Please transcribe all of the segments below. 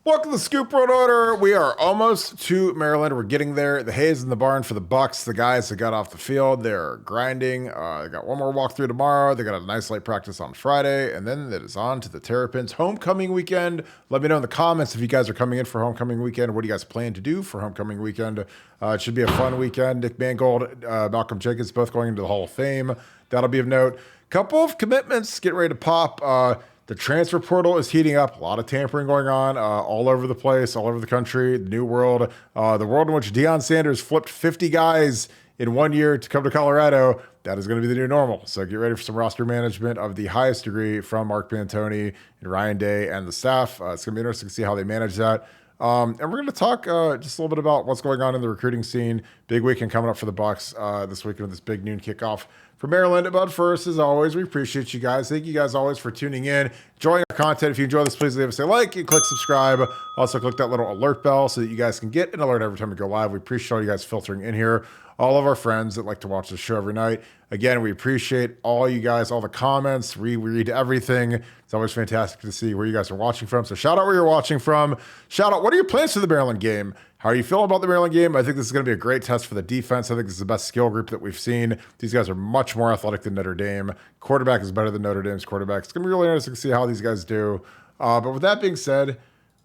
Welcome to the Scoop World Order. We are almost to Maryland. We're getting there. The hay's in the barn for the Bucks. The guys that got off the field, they're grinding. They got one more walkthrough tomorrow. They got a nice light practice on Friday, and then it is on to the Terrapins homecoming weekend. Let me know in the comments if you guys are coming in for homecoming weekend. What do you guys plan to do for homecoming weekend? It should be a fun weekend. Nick Mangold, Malcolm Jenkins, both going into the Hall of Fame. That'll be of note. Couple of commitments get ready to pop. The transfer portal is heating up. A lot of tampering going on all over the place, all over the country, the new world. The world in which Deion Sanders flipped 50 guys in 1 year to come to Colorado. That is going to be the new normal. So get ready for some roster management of the highest degree from Mark Pantoni and Ryan Day and the staff. It's going to be interesting to see how they manage that. And we're going to talk just a little bit about what's going on in the recruiting scene. Big weekend coming up for the Bucks this weekend with this big noon kickoff for Maryland. But first, as always, we appreciate you guys. Thank you guys always for tuning in, enjoying our content. If you enjoy this, please leave us a like and click subscribe. Also, click that little alert bell so that you guys can get an alert every time we go live. We appreciate all you guys filtering in here. All of our friends that like to watch the show every night. Again, we appreciate all you guys, all the comments. We read everything. It's always fantastic to see where you guys are watching from. So shout out where you're watching from. Shout out, what are your plans for the Maryland game? How are you feeling about the Maryland game? I think this is going to be a great test for the defense. I think this is the best skill group that we've seen. These guys are much more athletic than Notre Dame. Quarterback is better than Notre Dame's quarterback. It's going to be really interesting to see how these guys do. But with that being said, I'm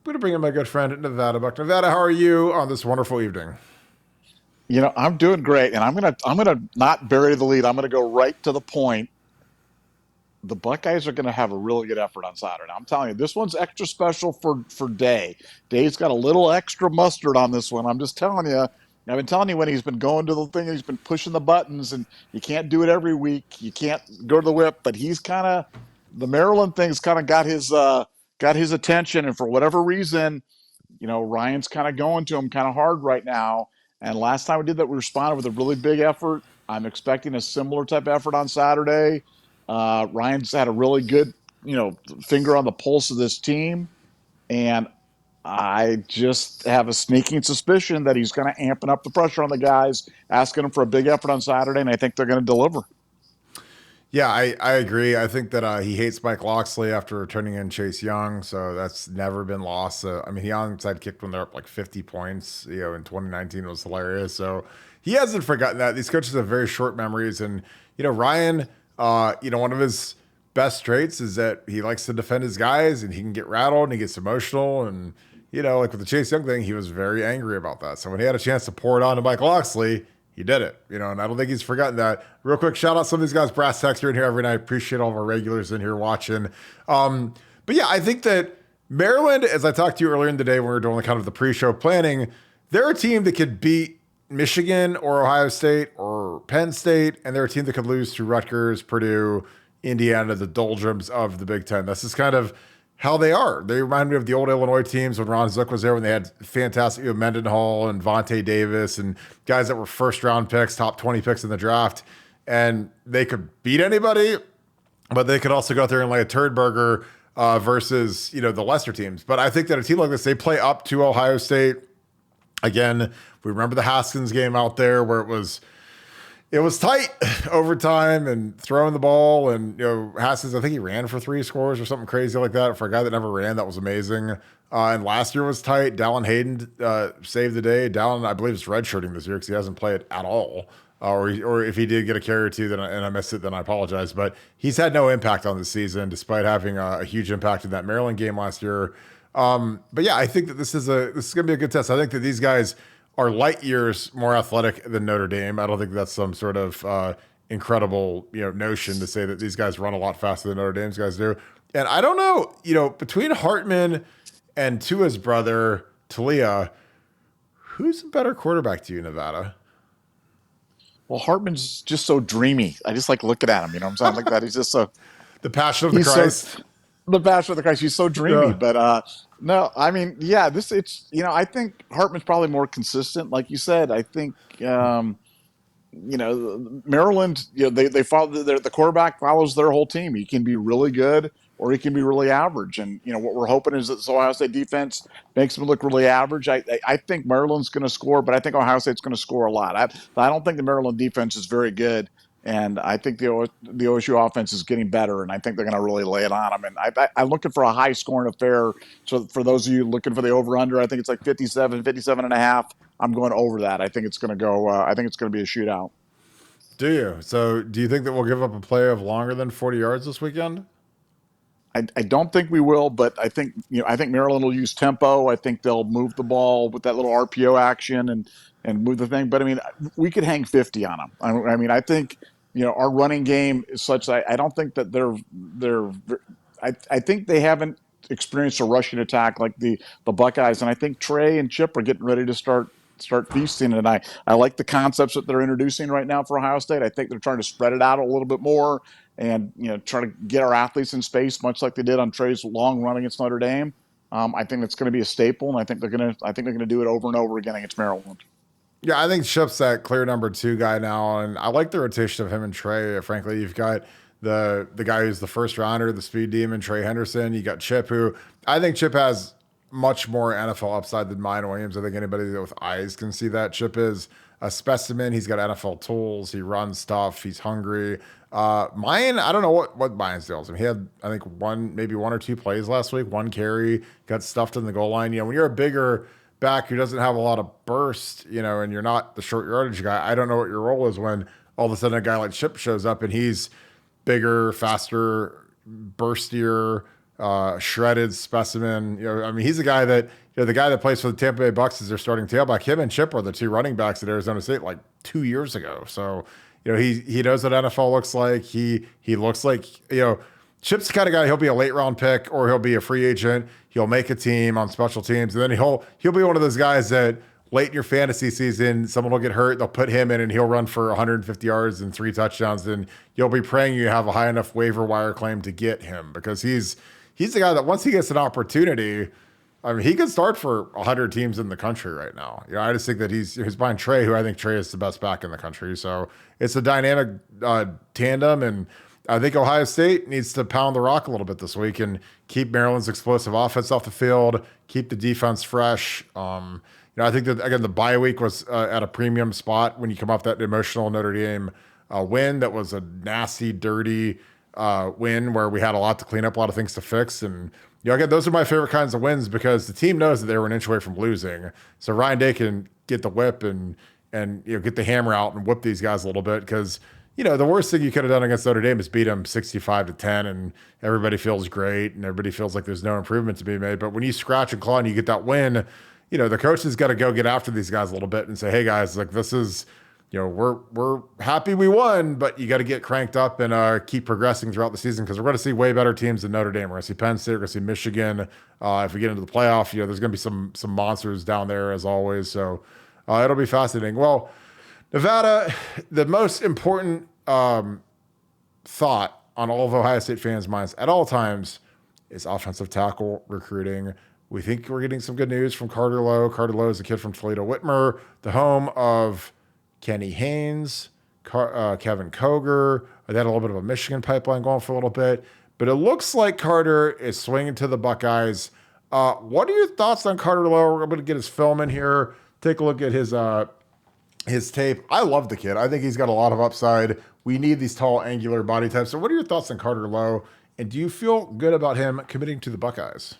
going to bring in my good friend Nevadabuck. Nevada, how are you on this wonderful evening? You know, I'm doing great, and I'm gonna not bury the lead. I'm gonna go right to the point. The Buckeyes are gonna have a really good effort on Saturday. I'm telling you, this one's extra special for Day. Day's got a little extra mustard on this one. I'm just telling you. I've been telling you when he's been going to the thing, he's been pushing the buttons, and you can't do it every week. You can't go to the whip, but he's kind of the Maryland thing's kind of got his attention, and for whatever reason, you know, Ryan's kind of going to him kind of hard right now. And last time we did that, we responded with a really big effort. I'm expecting a similar type of effort on Saturday. Ryan's had a really good, finger on the pulse of this team. And I just have a sneaking suspicion that he's going to amp up the pressure on the guys, asking them for a big effort on Saturday, and I think they're going to deliver. Yeah, I agree. I think that he hates Mike Loxley after turning in Chase Young, so that's never been lost. I mean, he onside kicked when they're up like 50 points, in 2019. It was hilarious. So he hasn't forgotten that. These coaches have very short memories. And, Ryan, one of his best traits is that he likes to defend his guys, and he can get rattled and he gets emotional. And, like with the Chase Young thing, he was very angry about that. So when he had a chance to pour it on to Mike Loxley, he did it, and I don't think he's forgotten that. Real quick, shout out some of these guys, brass tacks, here in here every night. Appreciate all of our regulars in here watching. But yeah, I think that Maryland, as I talked to you earlier in the day when we were doing kind of the pre-show planning, they're a team that could beat Michigan or Ohio State or Penn State, and they're a team that could lose to Rutgers, Purdue, Indiana, the doldrums of the Big Ten. This is kind of how they are. They remind me of the old Illinois teams when Ron Zook was there, when they had fantastic Mendenhall and Vontae Davis and guys that were first-round picks, top 20 picks in the draft. And they could beat anybody, but they could also go out there and lay a turd burger versus, the lesser teams. But I think that a team like this, they play up to Ohio State. Again, we remember the Haskins game out there where it was tight overtime and throwing the ball. And, Haskins, I think he ran for 3 scores or something crazy like that. For a guy that never ran, that was amazing. And last year was tight. Dallin Hayden saved the day. Dallin, I believe, is redshirting this year because he hasn't played at all. Or if he did get a carry or two and I missed it, then I apologize. But he's had no impact on the season, despite having a huge impact in that Maryland game last year. But yeah, I think that this is going to be a good test. I think that these guys are light years more athletic than Notre Dame. I don't think that's some sort of incredible notion to say that these guys run a lot faster than Notre Dame's guys do. And I don't know, between Hartman and Tua's brother, Talia, who's a better quarterback to you, Nevada? Well, Hartman's just so dreamy. I just like looking at him. You know what I'm saying? Like that. He's just so the passion of the Christ. The passion of the Christ. He's so dreamy. Yeah. But no, I mean, yeah. I think Hartman's probably more consistent. Like you said, I think Maryland. They follow the quarterback follows their whole team. He can be really good or he can be really average. And what we're hoping is that the Ohio State defense makes him look really average. I think Maryland's going to score, but I think Ohio State's going to score a lot. I don't think the Maryland defense is very good. And I think the OSU offense is getting better, and I think they're going to really lay it on them. And I'm looking for a high scoring affair. So for those of you looking for the over under, I think it's like 57, 57 and a half. I'm going over that. I think it's going to go. I think it's going to be a shootout. Do you? So do you think that we'll give up a play of longer than 40 yards this weekend? I don't think we will, but I think Maryland will use tempo. I think they'll move the ball with that little RPO action and move the thing. But I mean, we could hang 50 on them. I mean, I think our running game is such that I don't think that they're. I think they haven't experienced a rushing attack like the Buckeyes, and I think Trey and Chip are getting ready to start feasting. And I like the concepts that they're introducing right now for Ohio State. I think they're trying to spread it out a little bit more and try to get our athletes in space, much like they did on Trey's long run against Notre Dame. I think that's going to be a staple, and I think they're going to do it over and over again against Maryland. Yeah, I think Chip's that clear number two guy now, and I like the rotation of him and Trey. Frankly, you've got the guy who's the first rounder, the speed demon, Trey Henderson. You got Chip, who I think Chip has much more NFL upside than Mine Williams. I think anybody with eyes can see that. Chip is a specimen. He's got NFL tools. He runs stuff. He's hungry. Mine, I don't know what Mine's deals. I mean, he had, I think, maybe one or two plays last week, one carry, got stuffed in the goal line. When you're a bigger back who doesn't have a lot of burst, and you're not the short yardage guy, I don't know what your role is when all of a sudden a guy like Chip shows up and he's bigger, faster, burstier, shredded specimen. I mean, he's a guy that the guy that plays for the Tampa Bay Bucks is their starting tailback. Him and Chip are the two running backs at Arizona State like 2 years ago. So he knows what NFL looks like. He looks like Chip's the kind of guy, he'll be a late round pick or he'll be a free agent. He'll make a team on special teams, and then he'll be one of those guys that late in your fantasy season, someone will get hurt, they'll put him in, and he'll run for 150 yards and 3 touchdowns, and you'll be praying you have a high enough waiver wire claim to get him because he's the guy that once he gets an opportunity, I mean, he could start for 100 teams in the country right now. I just think that he's behind Trey, who I think Trey is the best back in the country. So it's a dynamic tandem, and I think Ohio State needs to pound the rock a little bit this week and keep Maryland's explosive offense off the field, keep the defense fresh. I think that, again, the bye week was at a premium spot when you come off that emotional Notre Dame win. That was a nasty, dirty win where we had a lot to clean up, a lot of things to fix. And, again, those are my favorite kinds of wins because the team knows that they were an inch away from losing. So Ryan Day can get the whip and get the hammer out and whip these guys a little bit because – the worst thing you could have done against Notre Dame is beat them 65-10, and everybody feels great, and everybody feels like there's no improvement to be made. But when you scratch and claw and you get that win, the coach has got to go get after these guys a little bit and say, hey, guys, like this is, we're happy we won, but you got to get cranked up and keep progressing throughout the season because we're going to see way better teams than Notre Dame. We're going to see Penn State, we're going to see Michigan. If we get into the playoff, there's going to be some monsters down there as always. So it'll be fascinating. Well, Nevada, the most important thought on all of Ohio State fans' minds at all times is offensive tackle recruiting. We think we're getting some good news from Carter Lowe. Carter Lowe is a kid from Toledo Whitmer, the home of Kenny Haynes, Kevin Koger. They had a little bit of a Michigan pipeline going for a little bit, but it looks like Carter is swinging to the Buckeyes. What are your thoughts on Carter Lowe? We're going to get his film in here. Take a look at his tape. I love the kid. I think he's got a lot of upside. We need these tall, angular body types. So what are your thoughts on Carter Lowe? And do you feel good about him committing to the Buckeyes?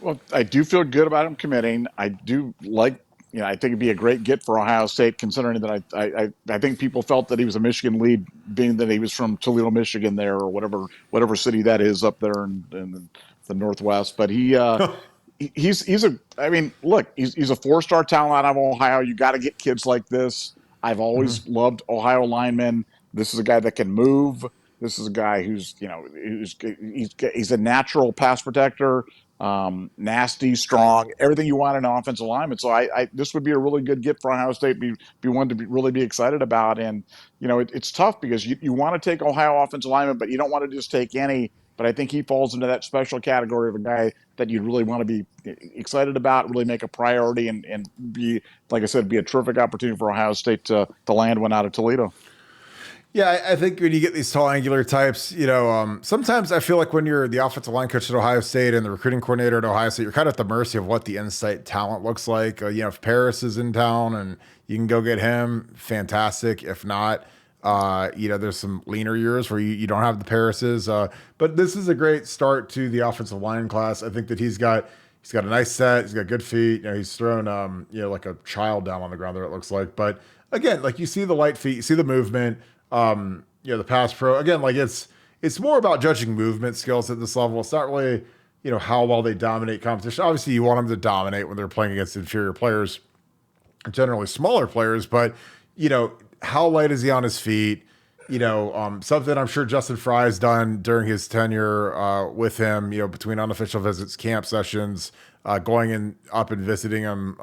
Well, I do feel good about him committing. I do like, I think it'd be a great get for Ohio State, considering that I think people felt that he was a Michigan lead, being that he was from Toledo, Michigan, there or whatever city that is up there in the Northwest. But he's a 4-star talent out of Ohio. You got to get kids like this. I've always loved Ohio linemen. This is a guy that can move. This is a guy who's he's a natural pass protector, nasty, strong, everything you want in an offensive lineman. So this would be a really good get for Ohio State. Be one to really be excited about. And it's tough because you want to take Ohio offensive lineman, but you don't want to just take any. But I think he falls into that special category of a guy that you really want to be excited about, really make a priority, and be, like I said, be a terrific opportunity for Ohio State to land one out of Toledo. Yeah, I think when you get these tall, angular types, sometimes I feel like when you're the offensive line coach at Ohio State and the recruiting coordinator at Ohio State, you're kind of at the mercy of what the in-state talent looks like. If Paris is in town and you can go get him, fantastic. If not, There's some leaner years where you don't have the Paris's. But this is a great start to the offensive line class. I think that he's got a nice set. He's got good feet. He's thrown like a child down on the ground there, it looks like. But again, like you see the light feet, you see the movement. The pass pro. Again, like it's more about judging movement skills at this level. It's not really how well they dominate competition. Obviously, you want them to dominate when they're playing against inferior players, generally smaller players. But how light is he on his feet? Something I'm sure Justin Fry's done during his tenure with him. Between unofficial visits, camp sessions, going up and visiting him.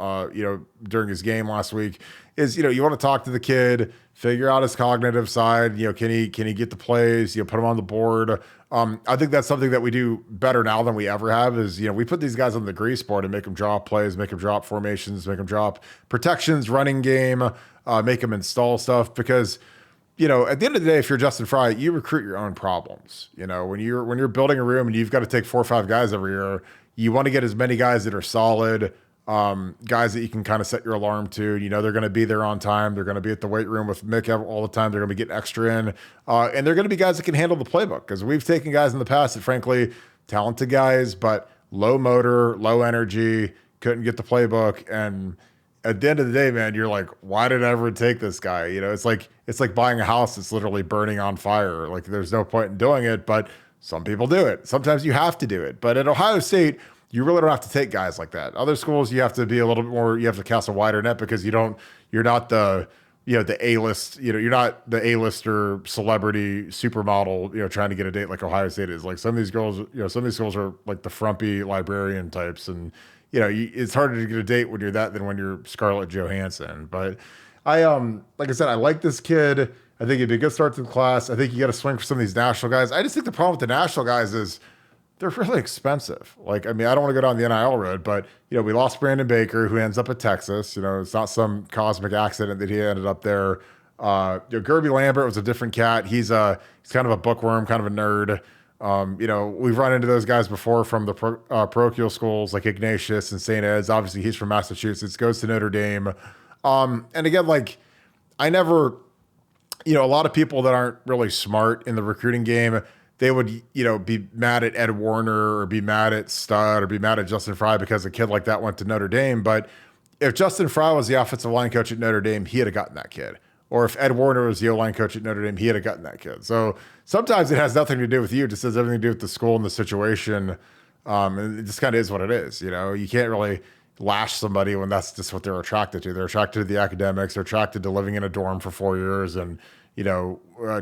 During his game last week, is you want to talk to the kid, figure out his cognitive side. Can he get the plays? Put him on the board. I think that's something that we do better now than we ever have. Is we put these guys on the grease board and make them drop plays, make them drop formations, make them drop protections, running game, make them install stuff because. At the end of the day, if you're Justin Fry, you recruit your own problems. When you're building a room and you've got to take 4 or 5 guys every year, you want to get as many guys that are solid, guys that you can kind of set your alarm to. They're going to be there on time. They're going to be at the weight room with Mick all the time. They're going to be getting extra in, and they're going to be guys that can handle the playbook. Because we've taken guys in the past that, frankly, talented guys, but low motor, low energy, couldn't get the playbook, and at the end of the day, man, you're like, why did I ever take this guy? It's like buying a house that's literally burning on fire. Like there's no point in doing it, but some people do it. Sometimes you have to do it. But at Ohio State, you really don't have to take guys like that. Other schools, you have to be a little bit more, you have to cast a wider net because you're not the A-list, you're not the A-lister celebrity supermodel, trying to get a date like Ohio State is. Like some of these girls, some of these schools are like the frumpy librarian types and, it's harder to get a date when you're that than when you're Scarlett Johansson. But like I said, I like this kid. I think it'd be a good start to the class. I think you got to swing for some of these national guys. I just think the problem with the national guys is they're really expensive. Like, I don't want to go down the NIL road, but we lost Brandon Baker, who ends up at Texas. It's not some cosmic accident that he ended up there. Gerby Lambert was a different cat. He's kind of a bookworm, kind of a nerd. We've run into those guys before from the parochial schools like Ignatius and St. Ed's. Obviously, he's from Massachusetts, goes to Notre Dame. And again, like I never, a lot of people that aren't really smart in the recruiting game, they would, be mad at Ed Warner or be mad at Stud or be mad at Justin Fry because a kid like that went to Notre Dame. But if Justin Fry was the offensive line coach at Notre Dame, he had gotten that kid. Or if Ed Warner was the O-line coach at Notre Dame, he had gotten that kid. So sometimes it has nothing to do with you. It just has everything to do with the school and the situation. And it just kind of is what it is. You can't really lash somebody when that's just what they're attracted to. They're attracted to the academics. They're attracted to living in a dorm for 4 years and,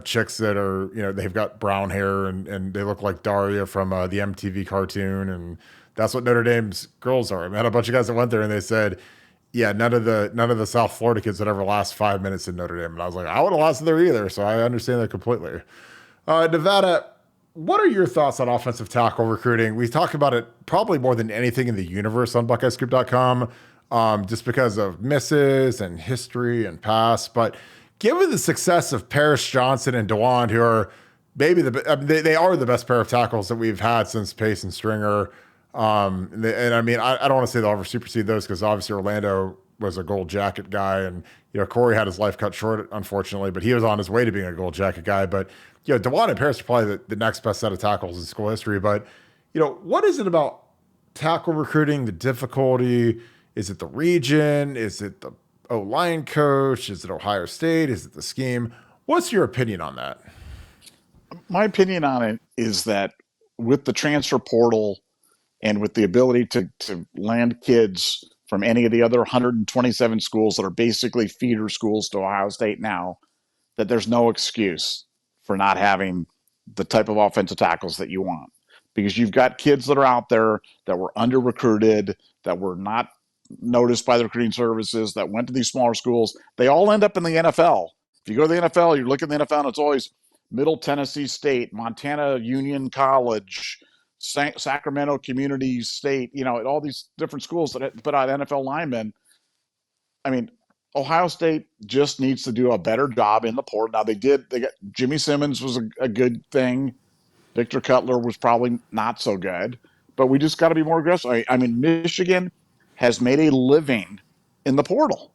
chicks that are, they've got brown hair and they look like Daria from the MTV cartoon. And that's what Notre Dame's girls are. I had a bunch of guys that went there and they said, yeah, none of the South Florida kids would ever last 5 minutes in Notre Dame. And I was like, I wouldn't have lasted there either. So I understand that completely. Nevada, what are your thoughts on offensive tackle recruiting? We talk about it probably more than anything in the universe on BuckeyeScoop.com, just because of misses and history and past. But given the success of Paris Johnson and Dewan, who are maybe they are the best pair of tackles that we've had since Pace and Stringer. I don't want to say they'll ever supersede those because obviously Orlando was a gold jacket guy and, Corey had his life cut short, unfortunately, but he was on his way to being a gold jacket guy. But, DeJuan and Paris are probably the next best set of tackles in school history. But, what is it about tackle recruiting, the difficulty? Is it the region? Is it the O-line coach? Is it Ohio State? Is it the scheme? What's your opinion on that? My opinion on it is that with the transfer portal, and with the ability to land kids from any of the other 127 schools that are basically feeder schools to Ohio State now, that there's no excuse for not having the type of offensive tackles that you want. Because you've got kids that are out there that were under-recruited, that were not noticed by the recruiting services, that went to these smaller schools. They all end up in the NFL. If you go to the NFL, you look at the NFL, and it's always Middle Tennessee State, Montana Union College, Sacramento Community State, all these different schools that put out NFL linemen. Ohio State just needs to do a better job in the portal. Now they got Jimmy Simmons was a good thing. Victor Cutler was probably not so good, but we just got to be more aggressive. Michigan has made a living in the portal.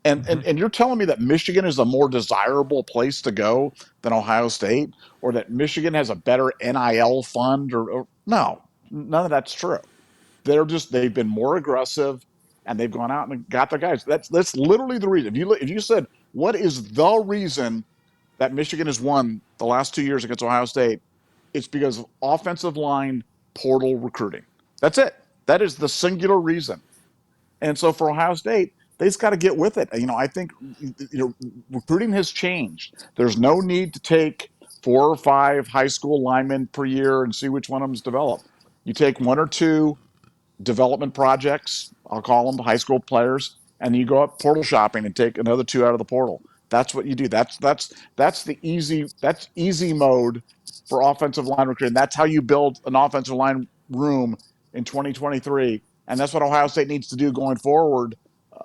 And, Mhm. and you're telling me that Michigan is a more desirable place to go than Ohio State, or that Michigan has a better NIL fund, or no, none of that's true. They've been more aggressive, and they've gone out and got their guys. That's literally the reason. If you said what is the reason that Michigan has won the last 2 years against Ohio State, it's because of offensive line portal recruiting. That's it. That is the singular reason. And so for Ohio State, they just got to get with it. I think recruiting has changed. There's no need to take 4 or 5 high school linemen per year and see which one of them is developed. You take 1 or 2 development projects, I'll call them high school players, and you go up portal shopping and take another 2 out of the portal. That's what you do. That's easy mode for offensive line recruiting. That's how you build an offensive line room in 2023, and that's what Ohio State needs to do going forward.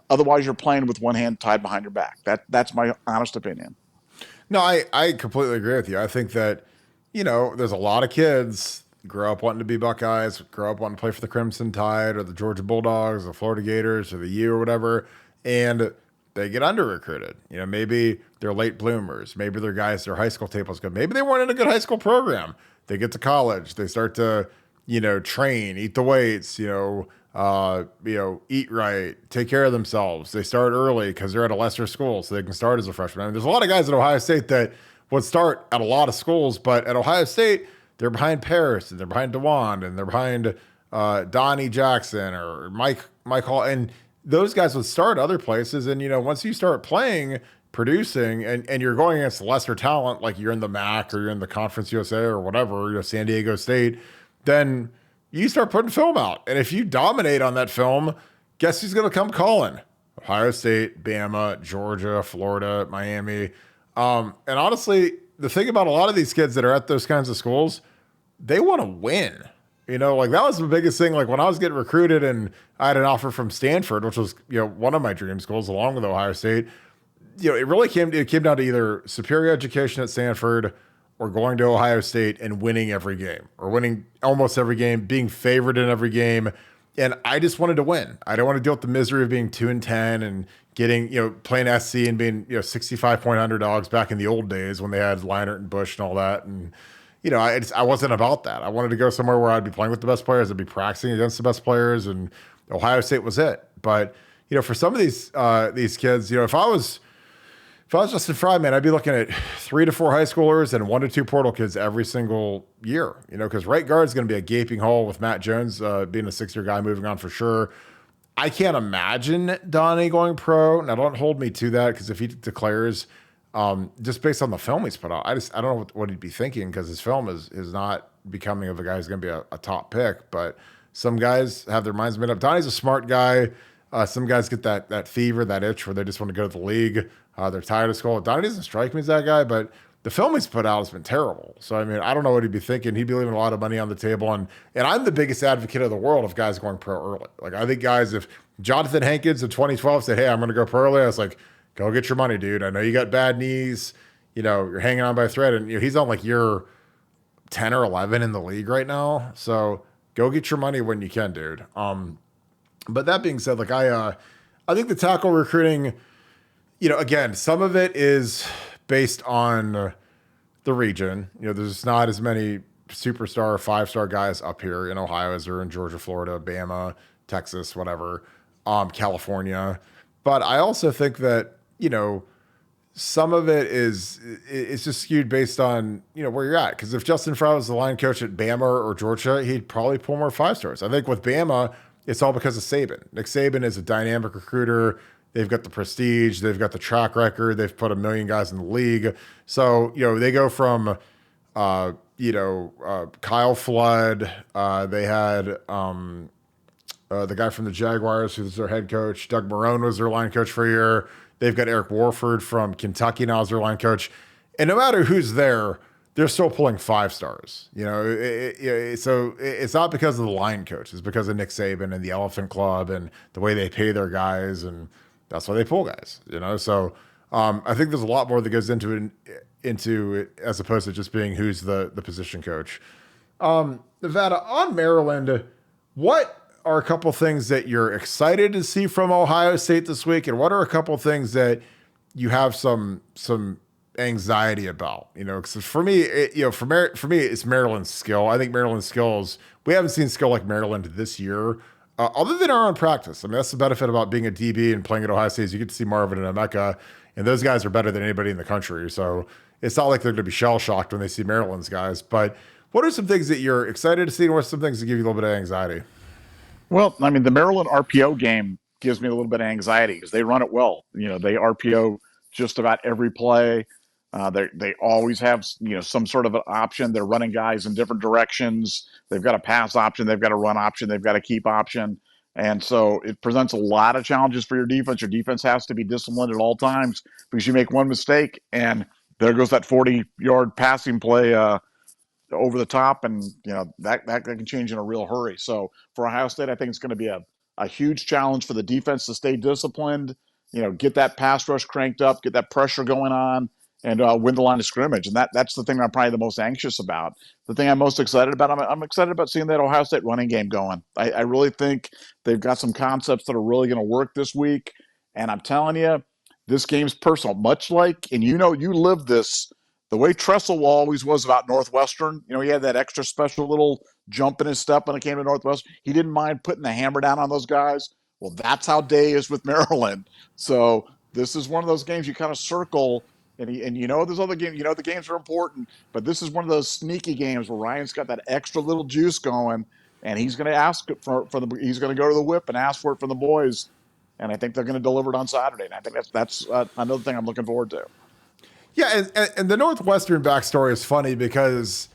Otherwise, you're playing with one hand tied behind your back. That's my honest opinion. No, I completely agree with you. I think that, there's a lot of kids grow up wanting to be Buckeyes, grow up wanting to play for the Crimson Tide or the Georgia Bulldogs, the Florida Gators, or the U or whatever, and they get under recruited. Maybe they're late bloomers. Maybe they're guys their high school tape was good. Maybe they weren't in a good high school program. They get to college, they start to, train, eat the weights, eat right, take care of themselves. They start early because they're at a lesser school, so they can start as a freshman. I mean, there's a lot of guys at Ohio State that would start at a lot of schools, but at Ohio State, they're behind Paris and they're behind DeWand and they're behind Donnie Jackson or Mike Hall, and those guys would start other places. And once you start playing, producing, and you're going against lesser talent, like you're in the MAC or you're in the Conference USA or whatever, San Diego State, then you start putting film out. And if you dominate on that film, guess who's going to come calling? Ohio State, Bama, Georgia, Florida, Miami. And honestly, the thing about a lot of these kids that are at those kinds of schools, they want to win. Like that was the biggest thing. Like when I was getting recruited and I had an offer from Stanford, which was, one of my dream schools along with Ohio State, it came down to either superior education at Stanford or going to Ohio State and winning every game or winning almost every game, being favored in every game. And I just wanted to win. I don't want to deal with the misery of being 2-10 and getting, playing SC and being, 65-point underdogs back in the old days when they had Leinart and Bush and all that. And, I wasn't about that. I wanted to go somewhere where I'd be playing with the best players. I'd be practicing against the best players, and Ohio State was it. But, for some of these kids, if I was Justin Fry, man, I'd be looking at 3 to 4 high schoolers and 1 to 2 portal kids every single year, because right guard is going to be a gaping hole with Matt Jones being a 6-year guy moving on for sure. I can't imagine Donnie going pro. Now, don't hold me to that, because if he declares, just based on the film he's put out, I don't know what he'd be thinking, because his film is not becoming of a guy who's going to be a top pick. But some guys have their minds made up. Donnie's a smart guy. Some guys get that fever, that itch where they just want to go to the league. They're tired of school. Donnie doesn't strike me as that guy, but the film he's put out has been terrible. So, I mean, I don't know what he'd be thinking. He'd be leaving a lot of money on the table. And I'm the biggest advocate of the world of guys going pro early. Like, I think guys, if Jonathan Hankins in 2012 said, hey, I'm going to go pro early, I was like, go get your money, dude. I know you got bad knees. You're hanging on by a thread. And he's on like year 10 or 11 in the league right now. So go get your money when you can, dude. But that being said, like I think the tackle recruiting, again, some of it is based on the region. There's not as many superstar or 5-star guys up here in Ohio as there are in Georgia, Florida, Bama, Texas, whatever, California. But I also think that, some of it it's just skewed based on, where you're at. Because if Justin Fry was the line coach at Bama or Georgia, he'd probably pull more 5-stars. I think with Bama, it's all because of Saban. Nick Saban is a dynamic recruiter. They've got the prestige. They've got the track record. They've put 1 million guys in the league. So, they go from, Kyle Flood. They had the guy from the Jaguars, who's their head coach. Doug Marrone was their line coach for a year. They've got Eric Warford from Kentucky now as their line coach. And no matter who's there, they're still pulling 5-stars. So it's not because of the line coach. It's because of Nick Saban and the Elephant Club and the way they pay their guys, and that's why they pull guys. So I think there's a lot more that goes into it as opposed to just being who's the position coach. Nevada, on Maryland, what are a couple things that you're excited to see from Ohio State this week, and what are a couple things that you have some anxiety about? You know, because for me, for me, it's Maryland's skill. I think Maryland's skills. We haven't seen skill like Maryland this year, other than our own practice. I mean, that's the benefit about being a DB and playing at Ohio State is you get to see Marvin and Emeka, and those guys are better than anybody in the country. So it's not like they're going to be shell shocked when they see Maryland's guys. But what are some things that you're excited to see, and what are some things that give you a little bit of anxiety? Well, I mean, the Maryland RPO game gives me a little bit of anxiety because they run it well. They RPO just about every play. They always have some sort of an option. They're running guys in different directions. They've got a pass option. They've got a run option. They've got a keep option. And so it presents a lot of challenges for your defense. Your defense has to be disciplined at all times because you make one mistake and there goes that 40-yard passing play over the top, and that can change in a real hurry. So for Ohio State, I think it's going to be a huge challenge for the defense to stay disciplined, get that pass rush cranked up, get that pressure going on, and win the line of scrimmage. And that's the thing I'm probably the most anxious about. The thing I'm most excited about, I'm excited about seeing that Ohio State running game going. I really think they've got some concepts that are really going to work this week. And I'm telling you, this game's personal, much like, and you lived this, the way Tressel always was about Northwestern. He had that extra special little jump in his step when it came to Northwestern. He didn't mind putting the hammer down on those guys. Well, that's how Day is with Maryland. So this is one of those games you kind of circle, and there's other games. The games are important, but this is one of those sneaky games where Ryan's got that extra little juice going, and he's going to ask he's going to go to the whip and ask for it from the boys, and I think they're going to deliver it on Saturday. And I think that's another thing I'm looking forward to. Yeah, and the Northwestern backstory is funny because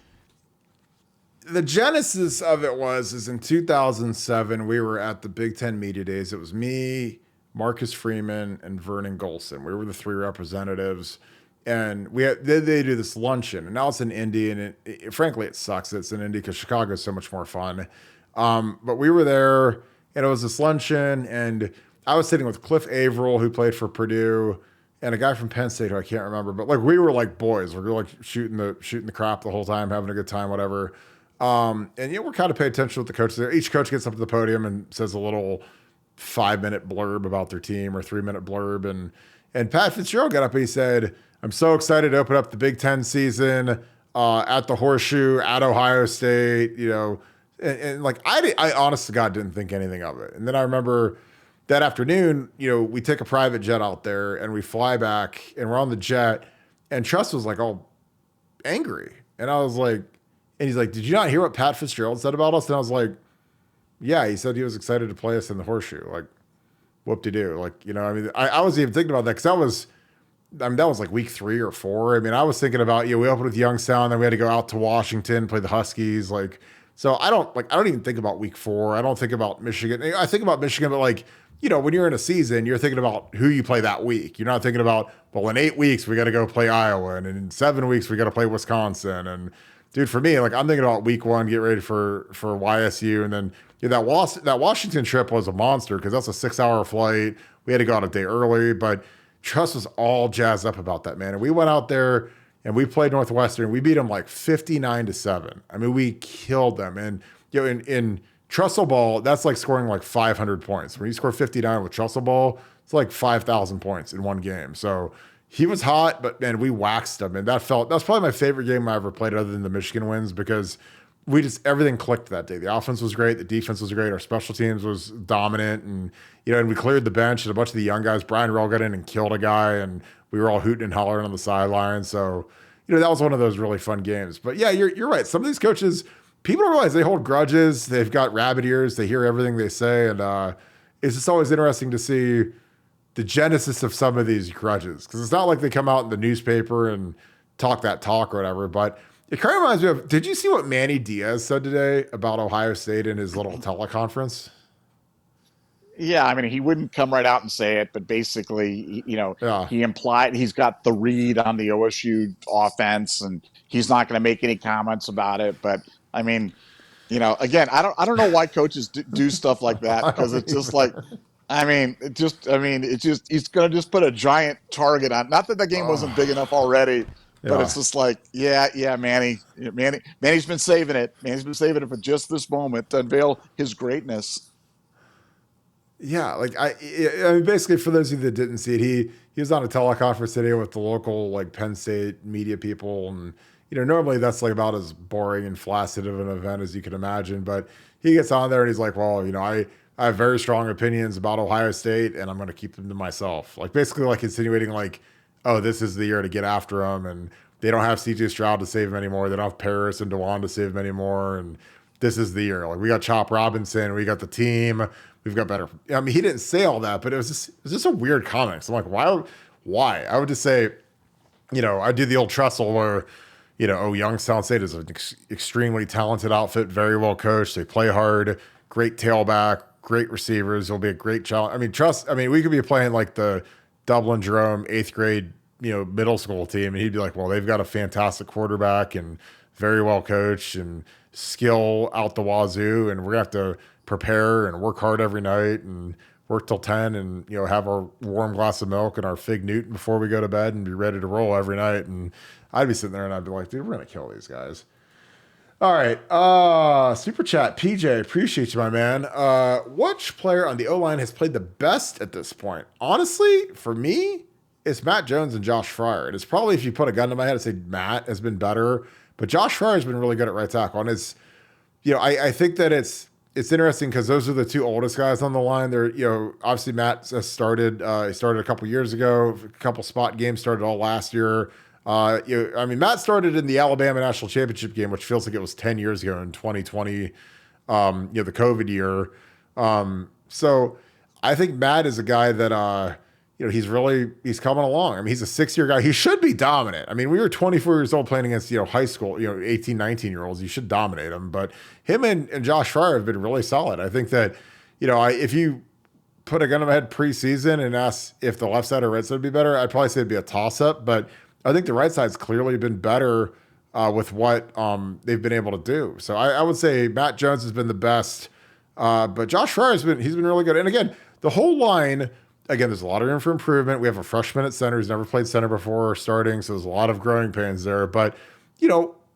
the genesis of it is in 2007, we were at the Big Ten Media Days. It was me, Marcus Freeman, and Vernon Golson. We were the three representatives, and they do this luncheon, and now it's in Indy, and frankly, it sucks. It's in Indy because Chicago is so much more fun. But we were there, and it was this luncheon, and I was sitting with Cliff Averill, who played for Purdue, and a guy from Penn State who I can't remember, but we were like boys. We were like shooting the crap the whole time, having a good time, whatever. And we're kind of paying attention to what the coaches there. Each coach gets up to the podium and says a little 5-minute blurb about their team or 3-minute blurb. And Pat Fitzgerald got up and he said, "I'm so excited to open up the Big Ten season at the Horseshoe at Ohio State." And I honest to God didn't think anything of it. And then I remember that afternoon, we take a private jet out there and we fly back and we're on the jet, and Truss was like all angry. And I was like, and he's like, "Did you not hear what Pat Fitzgerald said about us?" And I was like, "Yeah, he said he was excited to play us in the Horseshoe." Like, whoop-de-doo. I wasn't even thinking about that because that was like week 3 or 4. I mean, I was thinking about, we opened with Youngstown, then we had to go out to Washington, play the Huskies. So I don't even think about week 4. I don't think about Michigan. I think about Michigan, but when you're in a season, you're thinking about who you play that week. You're not thinking about, well, in 8 weeks, we got to go play Iowa. And in 7 weeks, we got to play Wisconsin. And dude, for me, I'm thinking about week 1, get ready for YSU. And then that Washington trip was a monster because that's a 6-hour flight. We had to go out a day early, but Truss was all jazzed up about that, man. And we went out there and we played Northwestern. We beat them 59-7. I mean, we killed them. And in Trussell ball, that's like scoring 500 points. When you score 59 with Trussell ball, it's like 5,000 points in one game. So he was hot, but man, we waxed him. And that's probably my favorite game I ever played other than the Michigan wins because everything clicked that day. The offense was great. The defense was great. Our special teams was dominant. And, and we cleared the bench and a bunch of the young guys. Brian Rell got in and killed a guy, and we were all hooting and hollering on the sideline. So, that was one of those really fun games. But yeah, you're right. Some of these coaches, people don't realize they hold grudges. They've got rabbit ears. They hear everything they say. And it's just always interesting to see the genesis of some of these grudges. Because it's not like they come out in the newspaper and talk that talk or whatever. But it kind of reminds me of, did you see what Manny Diaz said today about Ohio State in his little teleconference? Yeah, I mean, he wouldn't come right out and say it, but basically, he implied he's got the read on the OSU offense, and he's not going to make any comments about it. But I mean, again, I don't know why coaches do stuff like that because it's just he's going to just put a giant target on. Not that the game wasn't big enough already, but it's just Manny's been saving it. Manny's been saving it for just this moment to unveil his greatness. Yeah, like I mean, basically for those of you that didn't see it, he was on a teleconference today with the local like Penn State media people, and normally that's like about as boring and flaccid of an event as you can imagine, but he gets on there and he's like, well, I have very strong opinions about Ohio State, and I'm going to keep them to myself. Like basically like insinuating like, oh, this is the year to get after them, and they don't have C.J. Stroud to save him anymore, they don't have Paris and Dewan to save him anymore, and this is the year. Like we got Chop Robinson, we got the team, we've got better. I mean, he didn't say all that, but it was just a weird comment. So I'm like, why? I would just say, I do the old trestle where, oh, Youngstown State is an extremely talented outfit, very well coached. They play hard, great tailback, great receivers. It'll be a great challenge. I mean, we could be playing like the Dublin Jerome eighth grade, middle school team, and he'd be like, well, they've got a fantastic quarterback and very well coached and skill out the wazoo, and we're gonna have to prepare and work hard every night and work till 10 and have our warm glass of milk and our fig Newton before we go to bed and be ready to roll every night. And I'd be sitting there and I'd be like, dude, we're gonna kill these guys. All right. Super chat. PJ, appreciate you, my man. Which player on the O-line has played the best at this point? Honestly, for me, it's Matt Jones and Josh Fryer. And it's probably, if you put a gun to my head, I'd say Matt has been better, but Josh Fryer has been really good at right tackle. And I think that it's interesting because those are the two oldest guys on the line. They're, obviously Matt has started, he started a couple years ago, a couple spot games, started all last year. I mean, Matt started in the Alabama National Championship game, which feels like it was 10 years ago in 2020, the COVID year. So I think Matt is a guy that, he's coming along. I mean, he's a 6-year guy. He should be dominant. I mean, we were 24 years old playing against, high school, 18, 19-year-olds. You should dominate them. But him and Josh Fryer have been really solid. I think that, if you put a gun to my head preseason and ask if the left side or right side would be better, I'd probably say it'd be a toss-up. But I think the right side's clearly been better with what they've been able to do. So I would say Matt Jones has been the best, but Josh Fryer he's been really good. And again, the whole line, again, there's a lot of room for improvement. We have a freshman at center who's never played center before starting, so there's a lot of growing pains there. But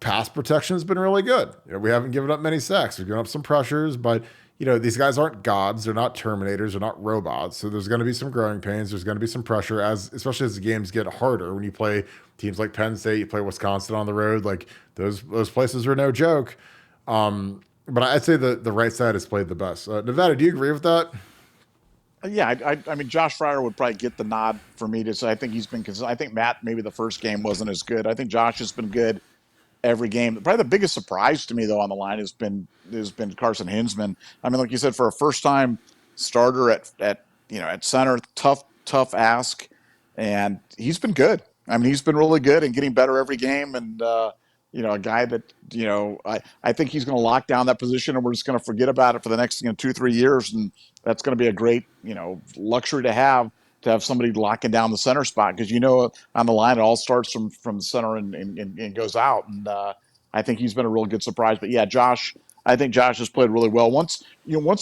pass protection has been really good. We haven't given up many sacks. We've given up some pressures, but these guys aren't gods. They're not Terminators. They're not robots. So there's going to be some growing pains. There's going to be some pressure, especially as the games get harder. When you play teams like Penn State, you play Wisconsin on the road, like those places are no joke. But I'd say the right side has played the best. Nevada, do you agree with that? Yeah, I mean, Josh Fryer would probably get the nod for me to say I think he's been consistent. I think Matt, maybe the first game wasn't as good. I think Josh has been good every game. Probably the biggest surprise to me though on the line has been Carson Hinsman. I mean, like you said, for a first time starter at center, tough ask, and he's been good. I mean, he's been really good and getting better every game. And a guy that I think he's going to lock down that position, and we're just going to forget about it for the next 2-3 years, and that's going to be a great luxury to have somebody locking down the center spot, because on the line it all starts from the center and goes out. And I think he's been a real good surprise. But yeah, I think Josh has played really well. Once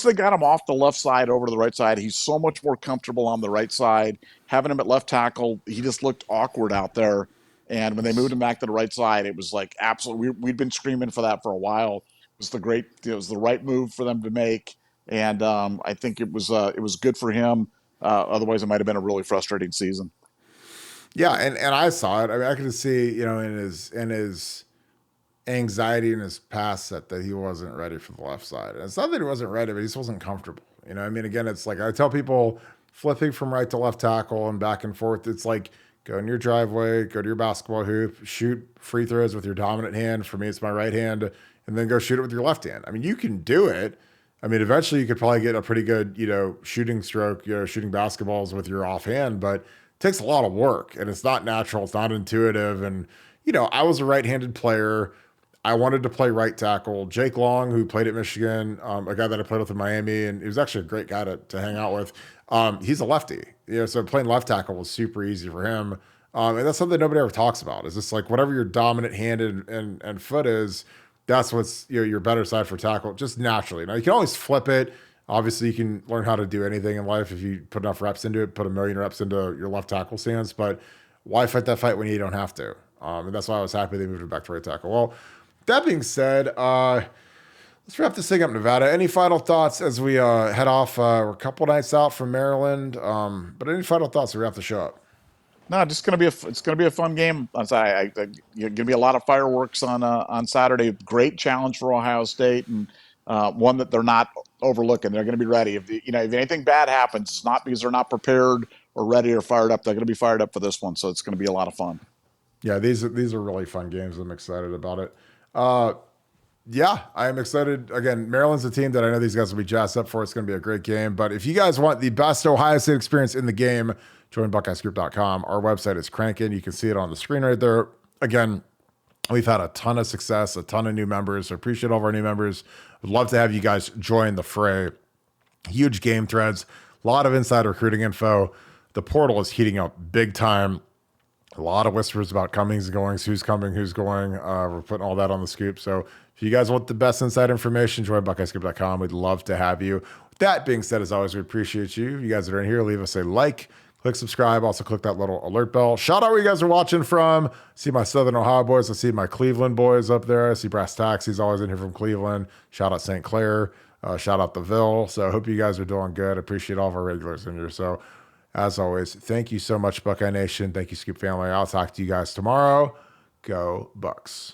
they got him off the left side over to the right side, he's so much more comfortable on the right side. Having him at left tackle, he just looked awkward out there. And when they moved him back to the right side, it was like absolutely. We'd been screaming for that for a while. It was the right move for them to make, and I think it was good for him. Otherwise, it might have been a really frustrating season. Yeah, and I saw it. I mean, I could see, in his anxiety in his pass set that he wasn't ready for the left side. And it's not that he wasn't ready, but he just wasn't comfortable. I mean, again, it's like I tell people flipping from right to left tackle and back and forth. It's like go in your driveway, go to your basketball hoop, shoot free throws with your dominant hand. For me, it's my right hand, and then go shoot it with your left hand. I mean, you can do it. I mean, eventually you could probably get a pretty good, shooting stroke, shooting basketballs with your offhand, but it takes a lot of work and it's not natural. It's not intuitive. And, I was a right-handed player. I wanted to play right tackle. Jake Long, who played at Michigan, a guy that I played with in Miami, and he was actually a great guy to hang out with. He's a lefty, so playing left tackle was super easy for him. And that's something nobody ever talks about. Is just like whatever your dominant hand and foot is, that's what's your better side for tackle, just naturally. Now you can always flip it. Obviously, you can learn how to do anything in life if you put enough reps into it. Put 1,000,000 reps into your left tackle stance, but why fight that fight when you don't have to? And that's why I was happy they moved it back to right tackle. Well, that being said, Let's wrap this thing up, Nevada. Any final thoughts as we head off? We're a couple nights out from Maryland, but any final thoughts as we wrap the show up? No, just gonna be it's gonna be a fun game. You're gonna be a lot of fireworks on Saturday. Great challenge for Ohio State, and one that they're not overlooking. They're gonna be ready. If anything bad happens, it's not because they're not prepared or ready or fired up. They're gonna be fired up for this one, so it's gonna be a lot of fun. Yeah, these are really fun games. I'm excited about it. Yeah, I am excited. Again, Maryland's a team that I know these guys will be jazzed up for. It's going to be a great game. But if you guys want the best Ohio State experience in the game, join BuckeyeScoop.com. Our website is cranking. You can see it on the screen right there. Again, we've had a ton of success, a ton of new members. I appreciate all of our new members. Would love to have you guys join the fray. Huge game threads, a lot of inside recruiting info. The portal is heating up big time. A lot of whispers about comings and goings, who's coming, who's going. We're putting all that on the scoop. So if you guys want the best inside information, join BuckeyeScoop.com. We'd love to have you. With that being said, as always, we appreciate you. You guys that are in here, leave us a like, click subscribe. Also click that little alert bell. Shout out where you guys are watching from. I see my Southern Ohio boys. I see my Cleveland boys up there. I see Brass Taxi's always in here from Cleveland. Shout out St. Clair. Shout out the Ville. So I hope you guys are doing good. Appreciate all of our regulars in here. So as always, thank you so much, Buckeye Nation. Thank you, Scoop family. I'll talk to you guys tomorrow. Go Bucks.